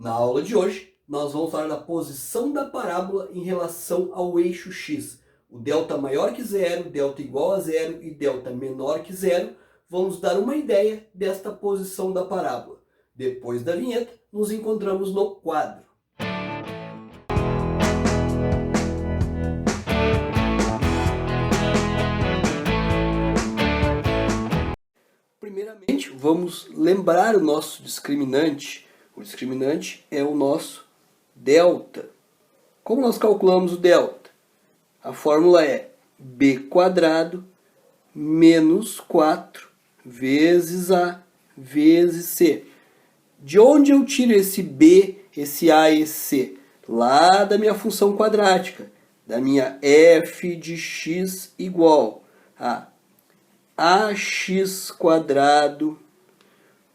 Na aula de hoje, nós vamos falar da posição da parábola em relação ao eixo x. O delta maior que zero, delta igual a zero e delta menor que zero vão nos dar uma ideia desta posição da parábola. Depois da vinheta, nos encontramos no quadro. Primeiramente, vamos lembrar o nosso discriminante. O discriminante é o nosso delta. Como nós calculamos o delta? A fórmula é b² menos 4 vezes a vezes c. De onde eu tiro esse b, esse a e esse c? Lá da minha função quadrática, da minha f de x igual a ax²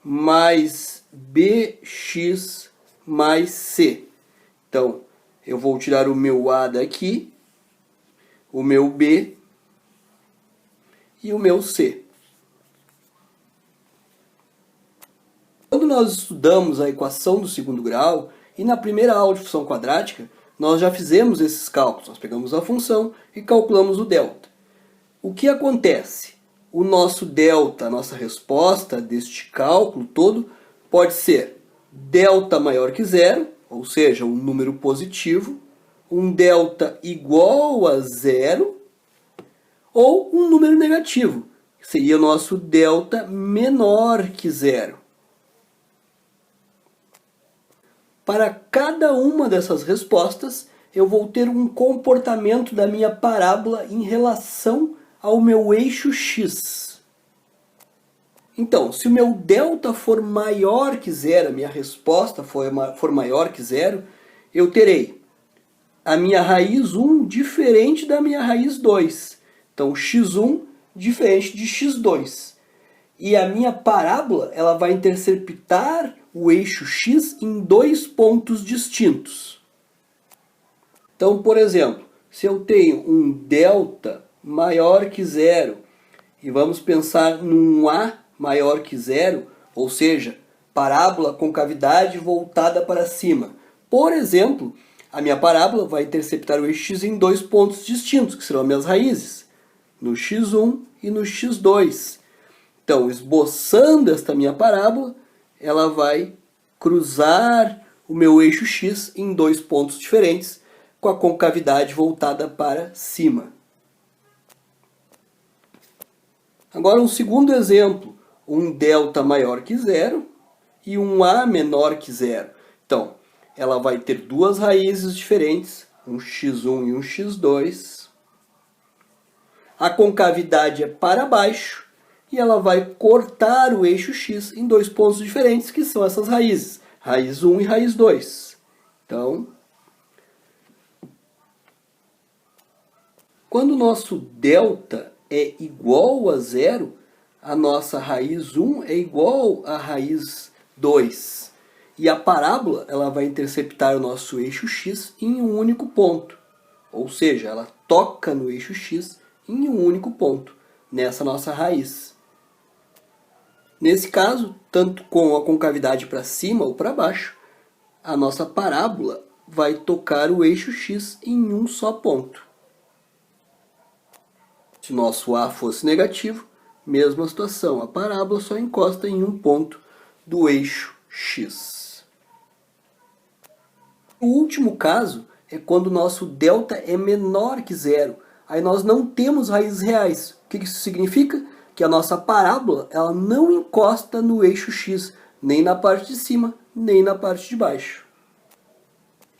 mais bx mais c. Então, eu vou tirar o meu a daqui, o meu b e o meu c. Quando nós estudamos a equação do segundo grau, e na primeira aula de função quadrática, nós já fizemos esses cálculos. Nós pegamos a função e calculamos o delta. O que acontece? O nosso delta, a nossa resposta deste cálculo todo, pode ser delta maior que zero, ou seja, um número positivo, um delta igual a zero, ou um número negativo, que seria o nosso delta menor que zero. Para cada uma dessas respostas, eu vou ter um comportamento da minha parábola em relação ao meu eixo x. Então, se o meu delta for maior que zero, a minha resposta for maior que zero, eu terei a minha raiz 1 diferente da minha raiz 2. Então, x1 diferente de x2. E a minha parábola ela vai interceptar o eixo x em dois pontos distintos. Então, por exemplo, se eu tenho um delta maior que zero e vamos pensar num a maior que zero, ou seja, parábola com cavidade voltada para cima. Por exemplo, a minha parábola vai interceptar o eixo x em dois pontos distintos, que serão as minhas raízes, no x1 e no x2. Então, esboçando esta minha parábola, ela vai cruzar o meu eixo x em dois pontos diferentes, com a concavidade voltada para cima. Agora um segundo exemplo, um delta maior que zero e um a menor que zero. Então, ela vai ter duas raízes diferentes, um x1 e um x2. A concavidade é para baixo e ela vai cortar o eixo x em dois pontos diferentes, que são essas raízes, raiz 1 e raiz 2. Então, quando o nosso delta é igual a zero, a nossa raiz 1 é igual à raiz 2. E a parábola ela vai interceptar o nosso eixo x em um único ponto. Ou seja, ela toca no eixo x em um único ponto, nessa nossa raiz. Nesse caso, tanto com a concavidade para cima ou para baixo, a nossa parábola vai tocar o eixo x em um só ponto. Se nosso a fosse negativo, mesma situação, a parábola só encosta em um ponto do eixo x. O último caso é quando o nosso delta é menor que zero. Aí nós não temos raízes reais. O que isso significa? Que a nossa parábola ela não encosta no eixo x, nem na parte de cima, nem na parte de baixo.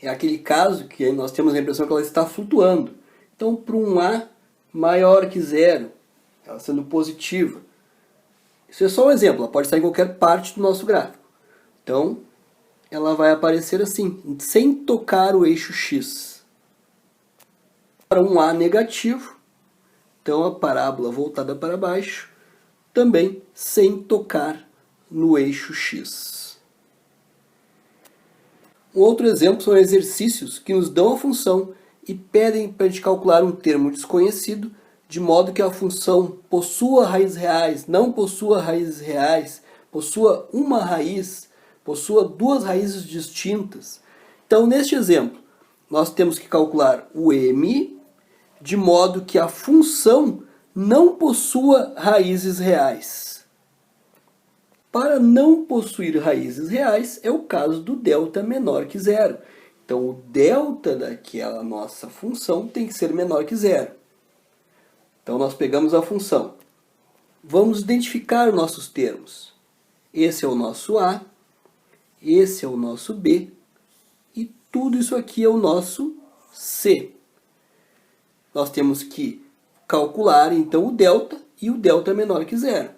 É aquele caso que nós temos a impressão que ela está flutuando. Então, para um a maior que zero, ela sendo positiva. Isso é só um exemplo, ela pode estar em qualquer parte do nosso gráfico. Então, ela vai aparecer assim, sem tocar o eixo x. Para um a negativo, então a parábola voltada para baixo, também sem tocar no eixo x. Um outro exemplo são exercícios que nos dão a função e pedem para a gente calcular um termo desconhecido, de modo que a função possua raízes reais, não possua raízes reais, possua uma raiz, possua duas raízes distintas. Então, neste exemplo, nós temos que calcular o m de modo que a função não possua raízes reais. Para não possuir raízes reais, é o caso do delta menor que zero. Então, o delta daquela nossa função tem que ser menor que zero. Então, nós pegamos a função. Vamos identificar os nossos termos. Esse é o nosso A, esse é o nosso B, e tudo isso aqui é o nosso C. Nós temos que calcular, então, o delta, e o delta é menor que zero.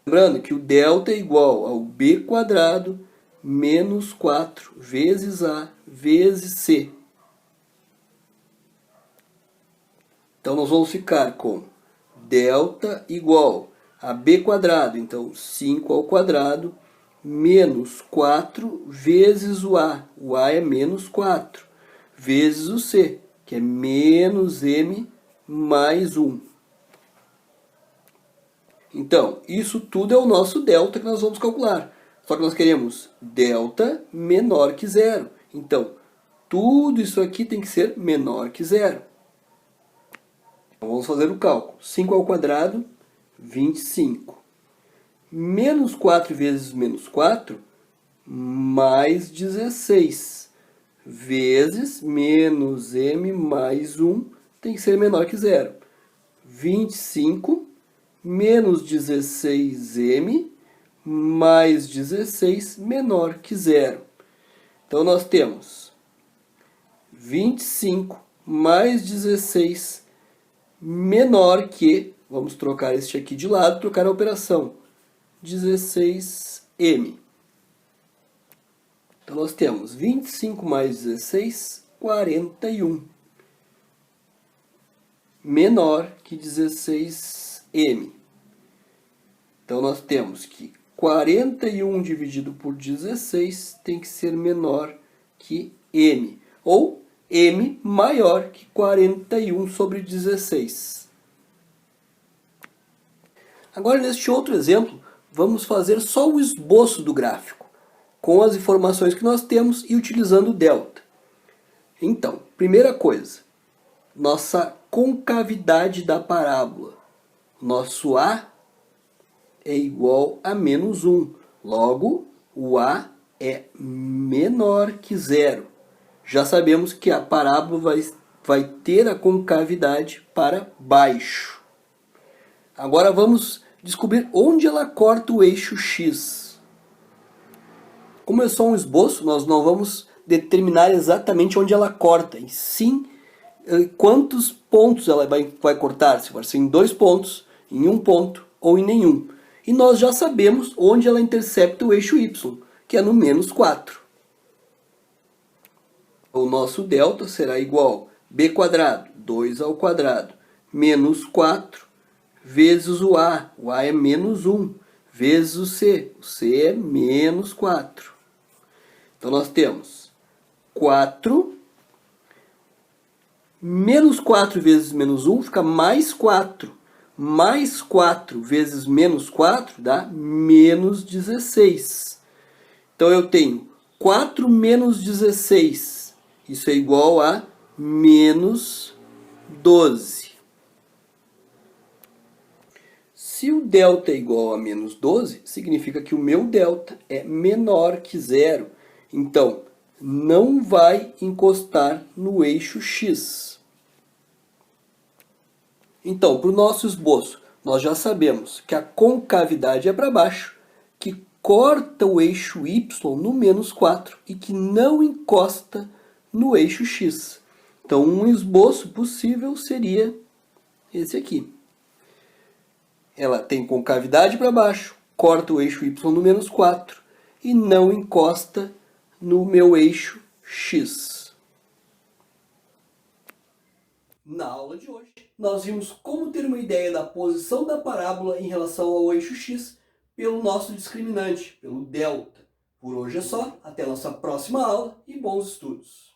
Lembrando que o delta é igual ao B quadrado menos 4 vezes A vezes C. Então, nós vamos ficar com delta igual a B quadrado, então 5 ao quadrado, menos 4 vezes o A é menos 4, vezes o C, que é menos M mais 1. Então, isso tudo é o nosso delta que nós vamos calcular. Só que nós queremos delta menor que zero. Então, tudo isso aqui tem que ser menor que zero. Então, vamos fazer o cálculo. 5 ao quadrado, 25. Menos 4 vezes menos 4, mais 16. Vezes menos m mais 1, tem que ser menor que zero. 25 menos 16m mais 16 menor que zero. Então, nós temos 25 mais 16 menor que, vamos trocar este aqui de lado, trocar a operação, 16m. Então, nós temos 25 mais 16, 41. Menor que 16m. Então, nós temos que 41 dividido por 16 tem que ser menor que m. Ou m maior que 41 sobre 16. Agora, neste outro exemplo, vamos fazer só o esboço do gráfico, com as informações que nós temos e utilizando o delta. Então, primeira coisa, nossa concavidade da parábola. Nosso A é igual a menos 1. Logo, o A é menor que zero. Já sabemos que a parábola vai ter a concavidade para baixo. Agora vamos descobrir onde ela corta o eixo X. Como é só um esboço, nós não vamos determinar exatamente onde ela corta, e sim quantos pontos ela vai cortar, se vai ser em 2 pontos, em 1 ponto ou em nenhum. E nós já sabemos onde ela intercepta o eixo Y, que é no menos 4. O nosso delta será igual a b quadrado, 2 ao quadrado, menos 4, vezes o A é menos 1, vezes o C é menos 4. Então, nós temos 4, menos 4 vezes menos 1 fica mais 4. Mais 4 vezes menos 4 dá menos 16. Então, eu tenho 4 menos 16. Isso é igual a menos 12. Se o delta é igual a menos 12, significa que o meu delta é menor que zero. Então, não vai encostar no eixo X. Então, para o nosso esboço, nós já sabemos que a concavidade é para baixo, que corta o eixo Y no menos 4 e que não encosta no eixo X. Então, um esboço possível seria esse aqui. Ela tem concavidade para baixo, corta o eixo Y no menos 4 e não encosta no meu eixo X. Na aula de hoje, nós vimos como ter uma ideia da posição da parábola em relação ao eixo X pelo nosso discriminante, pelo delta. Por hoje é só, até a nossa próxima aula e bons estudos!